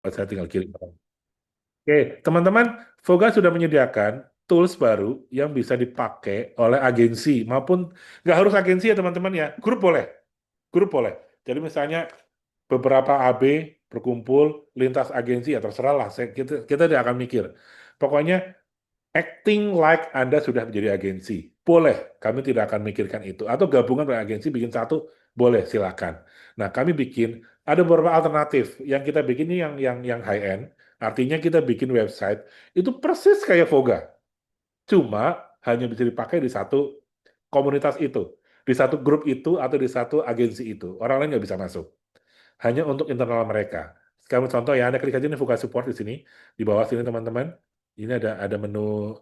Saya tinggal kirim. Oke, teman-teman, Voga sudah menyediakan tools baru yang bisa dipakai oleh agensi maupun nggak harus agensi ya teman-teman ya, grup boleh, grup boleh. Jadi misalnya beberapa AB berkumpul lintas agensi ya terserah lah, kita tidak akan mikir. Pokoknya acting like Anda sudah menjadi agensi. Boleh, kami tidak akan mikirkan itu. Atau gabungan dengan agensi bikin satu, boleh, silakan. Nah, kami bikin ada beberapa alternatif. Yang kita bikin ini yang high end. Artinya kita bikin website itu persis kayak Voga. Cuma hanya bisa dipakai di satu komunitas itu, di satu grup itu atau di satu agensi itu. Orang lain nggak bisa masuk. Hanya untuk internal mereka. Sekarang contoh ya, Anda klik aja nih Voca Support di sini, di bawah sini teman-teman. Ini ada menu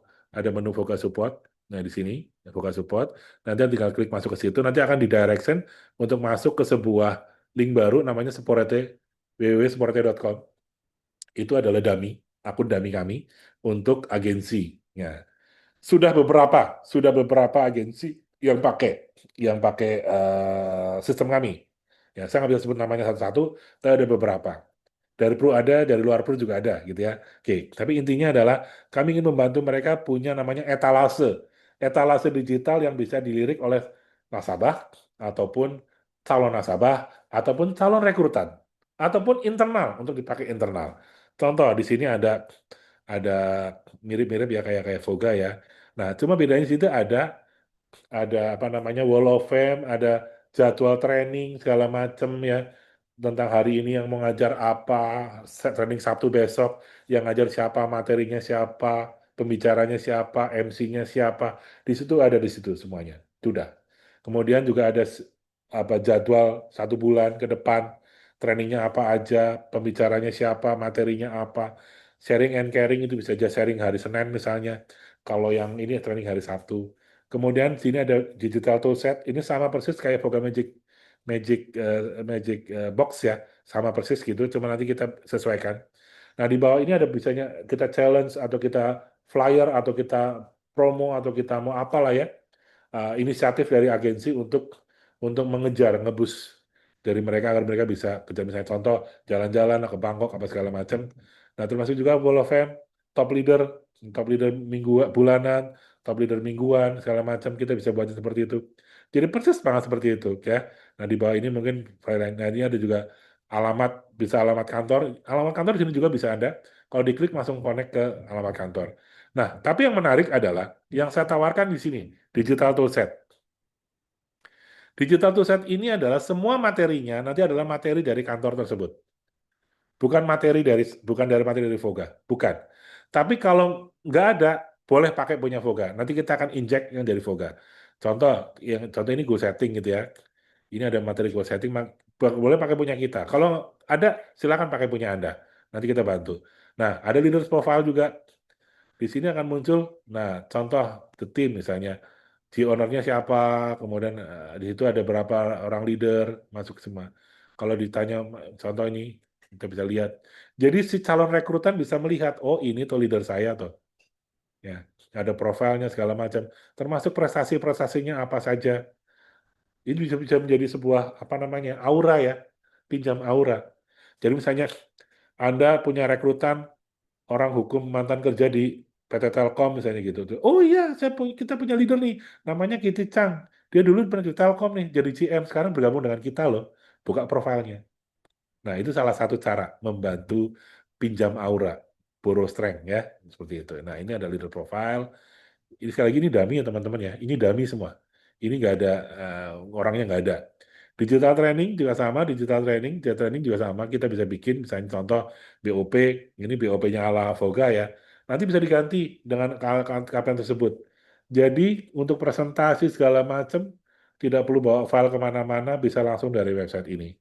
Voca Support. Nah di sini Voca Support. Nanti tinggal klik masuk ke situ. Nanti akan di-direction untuk masuk ke sebuah link baru namanya Sporete www.sporete.com. Itu adalah dummy, akun dummy kami untuk agensi. Ya, sudah beberapa agensi yang pakai sistem kami. Ya, saya nggak bisa sebut namanya satu-satu, tapi ada beberapa. Dari Pro ada, dari luar Pro juga ada, gitu ya. Oke, tapi intinya adalah kami ingin membantu mereka punya namanya etalase, etalase digital yang bisa dilirik oleh nasabah ataupun calon nasabah ataupun calon rekrutan ataupun internal untuk dipakai internal. Contoh di sini ada mirip-mirip ya kayak Voga ya. Nah, cuma bedanya di situ ada apa namanya Wall of Fame, ada jadwal training segala macam ya tentang hari ini yang mau ngajar apa, training Sabtu besok yang ngajar siapa, materinya siapa, pembicaranya siapa, MC-nya siapa, di situ semuanya. Sudah. Kemudian juga ada apa jadwal 1 bulan ke depan, trainingnya apa aja, pembicaranya siapa, materinya apa, sharing and caring itu bisa aja sharing hari Senin misalnya. Kalau yang ini training hari Sabtu. Kemudian sini ada digital toolset. Ini sama persis kayak program Magic Magic Magic Box ya, sama persis gitu. Cuma nanti kita sesuaikan. Nah di bawah ini ada bisanya kita challenge atau kita flyer atau kita promo atau kita mau apalah ya inisiatif dari agensi untuk mengejar ngebus dari mereka agar mereka bisa kerja misalnya contoh jalan-jalan ke Bangkok apa segala macam. Nah termasuk juga Wall of Fame, top leader minggu bulanan, top leader mingguan segala macam kita bisa buat seperti itu. Jadi persis banget seperti itu ya. Nah di bawah ini mungkin nah ini ada juga alamat bisa alamat kantor di sini juga bisa ada. Kalau diklik langsung connect ke alamat kantor. Nah, tapi yang menarik adalah yang saya tawarkan di sini, digital toolset. Digital toolset ini adalah semua materinya nanti adalah materi dari kantor tersebut. Bukan dari materi dari Voga, bukan. Tapi kalau nggak ada, boleh pakai punya Voga. Nanti kita akan inject yang dari Voga. Contoh ini goal setting gitu ya. Ini ada materi goal setting, boleh pakai punya kita. Kalau ada, silakan pakai punya Anda. Nanti kita bantu. Nah, ada leaders profile juga. Di sini akan muncul, nah contoh the team misalnya, si ownernya siapa, kemudian di situ ada berapa orang leader masuk semua. Kalau ditanya contoh ini, kita bisa lihat. Jadi si calon rekrutan bisa melihat, oh ini tuh leader saya tuh, ya ada profilnya segala macam, termasuk prestasi-prestasinya apa saja. Ini bisa bisa menjadi sebuah apa namanya aura ya, pinjam aura. Jadi misalnya Anda punya rekrutan orang hukum mantan kerja di PT Telkom misalnya gitu. Oh iya, kita punya leader nih, namanya Kitty Chang. Dia dulu pernah di Telkom nih, jadi GM, sekarang bergabung dengan kita loh. Buka profilnya. Nah, itu salah satu cara membantu pinjam aura, borrow strength ya, seperti itu. Nah, ini ada leader profile. Ini sekali lagi ini dummy ya teman-teman ya. Ini dummy semua. Ini nggak ada orangnya nggak ada. Digital training juga sama. Kita bisa bikin misalnya contoh BOP, ini BOP-nya ala Voga ya. Nanti bisa diganti dengan KPM tersebut. Jadi untuk presentasi segala macam tidak perlu bawa file kemana-mana, bisa langsung dari website ini.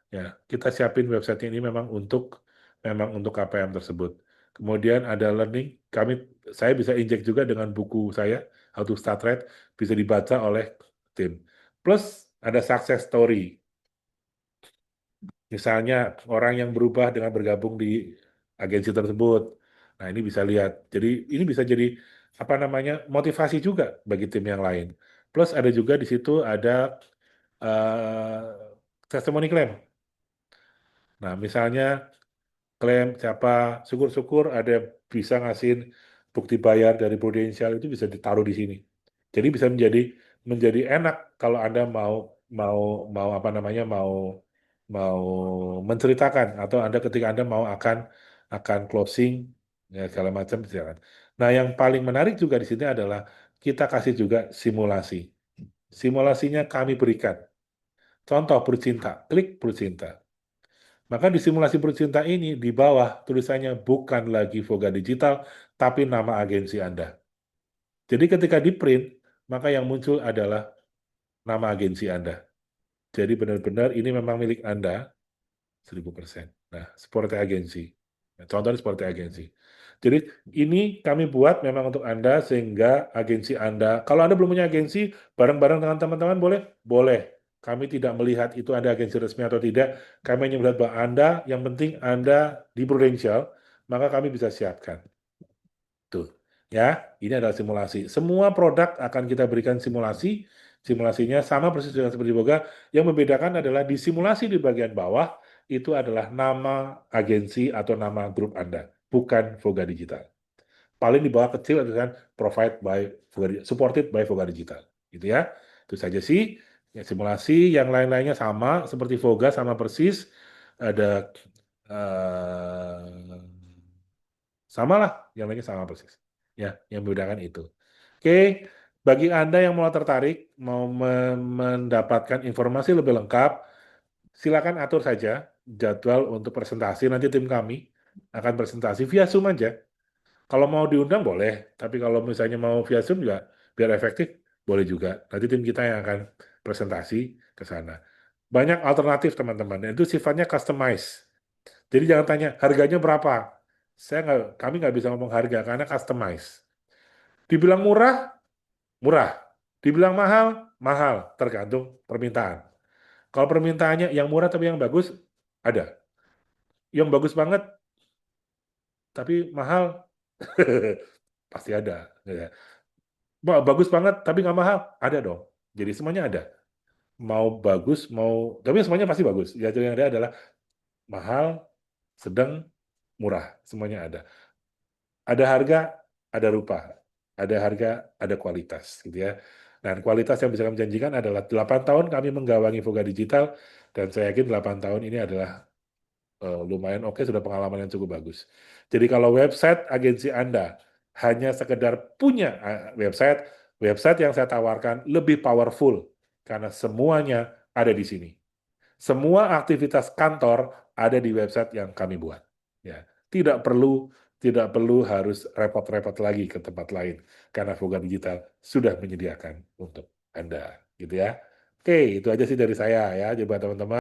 Ya, kita siapin website ini memang untuk KPM tersebut. Kemudian ada learning, saya bisa injek juga dengan buku saya How to Start Red, bisa dibaca oleh tim. Plus ada success story. Misalnya orang yang berubah dengan bergabung di agensi tersebut. Nah, ini bisa lihat. Jadi ini bisa jadi apa namanya? Motivasi juga bagi tim yang lain. Plus ada juga di situ ada testimoni claim. Nah, misalnya klaim siapa, syukur-syukur ada bisa ngasihin bukti bayar dari Prudential itu bisa ditaruh di sini. Jadi bisa menjadi enak kalau Anda mau mau mau apa namanya mau mau menceritakan atau Anda ketika Anda mau akan closing ya segala macam silakan. Nah, yang paling menarik juga di sini adalah kita kasih juga simulasi. Simulasinya kami berikan. Contoh Purcinta, klik Purcinta. Maka di simulasi Purcinta ini di bawah tulisannya bukan lagi Voga Digital, tapi nama agensi Anda. Jadi ketika di print, maka yang muncul adalah nama agensi Anda. Jadi benar-benar ini memang milik Anda, 1000%. Nah, seperti agensi. Nah, contohnya seperti agensi. Jadi ini kami buat memang untuk Anda sehingga agensi Anda, kalau Anda belum punya agensi, bareng-bareng dengan teman-teman boleh? Boleh. Kami tidak melihat itu ada agensi resmi atau tidak. Kami hanya melihat bahwa Anda, yang penting Anda di Prudential, maka kami bisa siapkan. Tuh, ya, ini adalah simulasi. Semua produk akan kita berikan simulasi. Simulasinya sama persis dengan seperti Boga. Yang membedakan adalah di simulasi di bagian bawah itu adalah nama agensi atau nama grup Anda, bukan Voga Digital. Paling di bawah kecil itu kan supported by Voga Digital, gitu ya. Itu saja sih. Ya, simulasi yang lain-lainnya sama seperti Voga sama persis. Ada eh, sama lah, yang lainnya sama persis. Ya, yang membedakan itu. Oke, bagi Anda yang mau tertarik, mau mendapatkan informasi lebih lengkap, silakan atur saja jadwal untuk presentasi. Nanti tim kami akan presentasi via Zoom aja. Kalau mau diundang boleh, tapi kalau misalnya mau via Zoom juga biar efektif, boleh juga. Nanti tim kita yang akan presentasi ke sana. Banyak alternatif teman-teman, dan itu sifatnya customize. Jadi jangan tanya harganya berapa. Kami nggak bisa ngomong harga karena customize. Dibilang murah, murah. Dibilang mahal, mahal. Tergantung permintaan. Kalau permintaannya yang murah tapi yang bagus, ada. Yang bagus banget tapi mahal, pasti ada. Ya. Bagus banget tapi nggak mahal, ada dong. Jadi semuanya ada. Mau bagus, tapi semuanya pasti bagus. Ya, yang ada adalah mahal, sedang, murah. Semuanya ada. Ada harga, ada rupa. Ada harga, ada kualitas, gitu ya. Dan kualitas yang bisa kami janjikan adalah 8 tahun kami menggawangi Voga Digital, dan saya yakin 8 tahun ini adalah lumayan oke, sudah pengalaman yang cukup bagus. Jadi kalau website agensi Anda hanya sekedar punya website, website yang saya tawarkan lebih powerful, karena semuanya ada di sini. Semua aktivitas kantor ada di website yang kami buat. Ya, tidak perlu harus repot-repot lagi ke tempat lain karena Voga Digital sudah menyediakan untuk Anda, gitu ya. Oke, itu aja sih dari saya ya, coba teman-teman.